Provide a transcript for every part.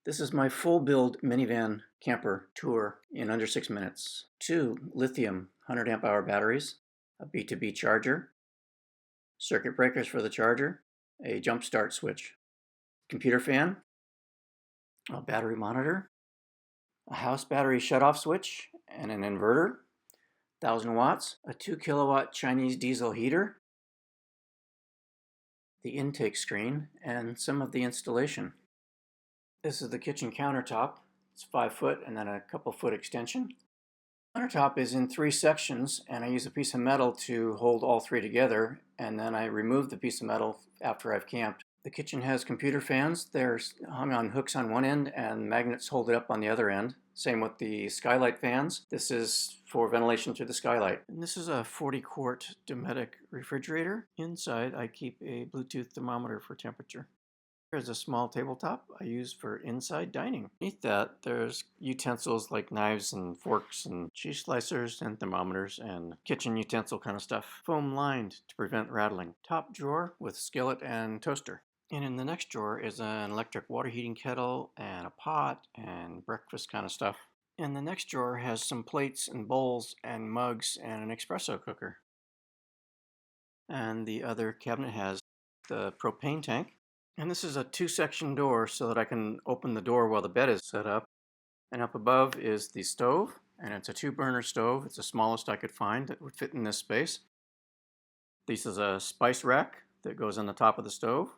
This is my full build minivan camper tour in under 6 minutes. 2 lithium 100 amp hour batteries, a B2B charger, circuit breakers for the charger, a jump start switch, computer fan, a battery monitor, a house battery shutoff switch, and an inverter, 1000 watts, a 2 kilowatt Chinese diesel heater, the intake screen, and some of the installation. This is the kitchen countertop. It's 5 foot and then a couple foot extension. Countertop is in 3 sections, and I use a piece of metal to hold all 3 together, and then I remove the piece of metal after I've camped. The kitchen has computer fans. They're hung on hooks on one end and magnets hold it up on the other end. Same with the skylight fans. This is for ventilation through the skylight. And this is a 40 quart Dometic refrigerator. Inside I keep a Bluetooth thermometer for temperature. Here's a small tabletop I use for inside dining. Beneath that, there's utensils like knives and forks and cheese slicers and thermometers and kitchen utensil kind of stuff. Foam lined to prevent rattling. Top drawer with skillet and toaster. And in the next drawer is an electric water heating kettle and a pot and breakfast kind of stuff. And the next drawer has some plates and bowls and mugs and an espresso cooker. And the other cabinet has the propane tank. And this is a 2-section door so that I can open the door while the bed is set up. And up above is the stove, and it's a 2-burner stove. It's the smallest I could find that would fit in this space. This is a spice rack that goes on the top of the stove.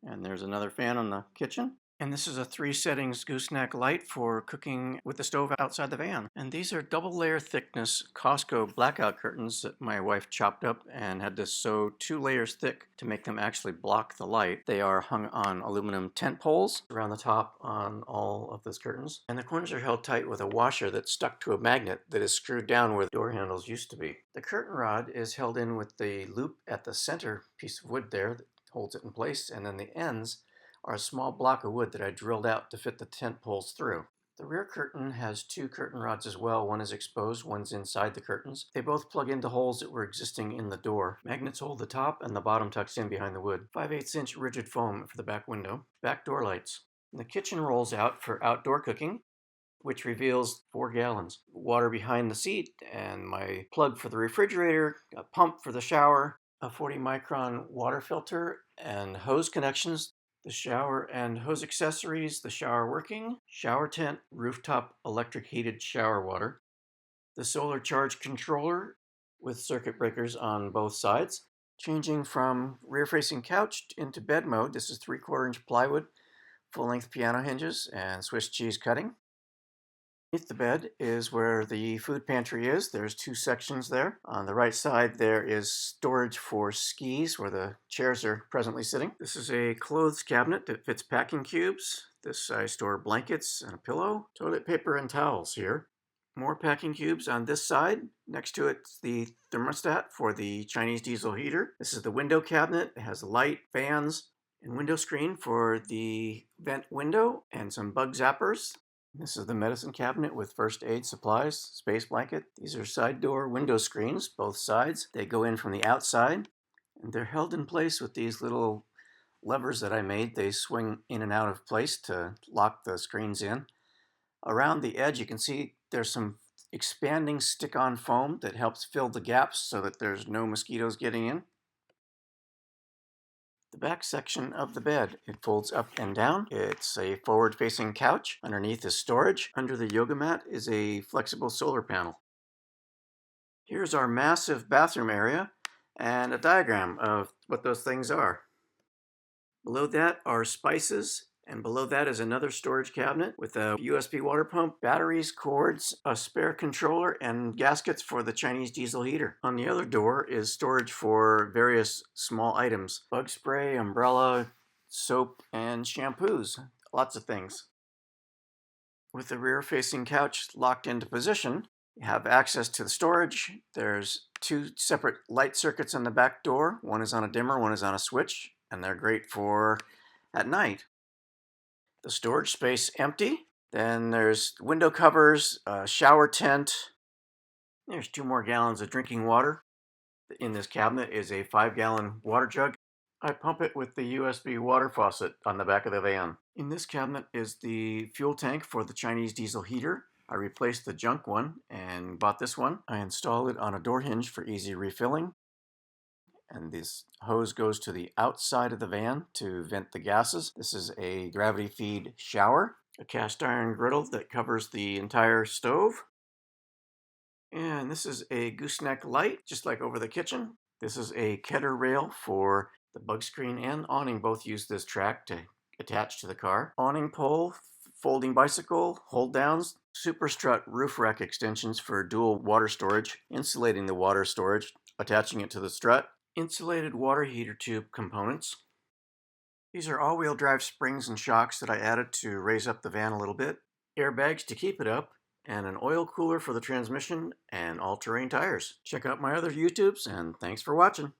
And there's another fan on the kitchen. And this is a 3 settings gooseneck light for cooking with the stove outside the van. And these are double layer thickness Costco blackout curtains that my wife chopped up and had to sew 2 layers thick to make them actually block the light. They are hung on aluminum tent poles around the top on all of those curtains. And the corners are held tight with a washer that's stuck to a magnet that is screwed down where the door handles used to be. The curtain rod is held in with the loop at the center piece of wood there that holds it in place, and then the ends are a small block of wood that I drilled out to fit the tent poles through. The rear curtain has 2 curtain rods as well. One is exposed, one's inside the curtains. They both plug into holes that were existing in the door. Magnets hold the top and the bottom tucks in behind the wood. 5/8 inch rigid foam for the back window. Back door lights. And the kitchen rolls out for outdoor cooking, which reveals 4 gallons. Water behind the seat, and my plug for the refrigerator, a pump for the shower, a 40 micron water filter, and hose connections. The shower and hose accessories, the shower working, shower tent, rooftop electric heated shower water, the solar charge controller with circuit breakers on both sides. Changing from rear facing couch into bed mode, this is 3/4 inch plywood, full length piano hinges, and Swiss cheese cutting. Beneath the bed is where the food pantry is. There's 2 sections there. On the right side there is storage for skis where the chairs are presently sitting. This is a clothes cabinet that fits packing cubes. This I store blankets and a pillow, toilet paper and towels here. More packing cubes on this side. Next to it's the thermostat for the Chinese diesel heater. This is the window cabinet. It has light, fans, and window screen for the vent window and some bug zappers. This is the medicine cabinet with first aid supplies, space blanket. These are side door window screens, both sides. They go in from the outside, and they're held in place with these little levers that I made. They swing in and out of place to lock the screens in. Around the edge, you can see there's some expanding stick-on foam that helps fill the gaps so that there's no mosquitoes getting in. The back section of the bed, it folds up and down. It's a forward-facing couch. Underneath is storage. Under the yoga mat is a flexible solar panel. Here's our massive bathroom area and a diagram of what those things are. Below that are spices, and below that is another storage cabinet with a USB water pump, batteries, cords, a spare controller, and gaskets for the Chinese diesel heater. On the other door is storage for various small items. Bug spray, umbrella, soap, and shampoos. Lots of things. With the rear-facing couch locked into position, you have access to the storage. There's 2 separate light circuits on the back door. One is on a dimmer, one is on a switch, and they're great for at night. The storage space empty. Then there's window covers, a shower tent. There's 2 more gallons of drinking water. In this cabinet is a 5-gallon water jug, I pump it with the USB water faucet on the back of the van. In this cabinet is the fuel tank for the Chinese diesel heater. I replaced the junk one and bought this one. I installed it on a door hinge for easy refilling. And this hose goes to the outside of the van to vent the gases. This is a gravity feed shower, a cast iron griddle that covers the entire stove. And this is a gooseneck light, just like over the kitchen. This is a Ketter rail for the bug screen and awning. Both use this track to attach to the car. Awning pole, folding bicycle, hold downs, super strut roof rack extensions for dual water storage, insulating the water storage, attaching it to the strut, insulated water heater tube components. These are all-wheel drive springs and shocks that I added to raise up the van a little bit, airbags to keep it up, and an oil cooler for the transmission, and all-terrain tires. Check out my other YouTubes, and thanks for watching.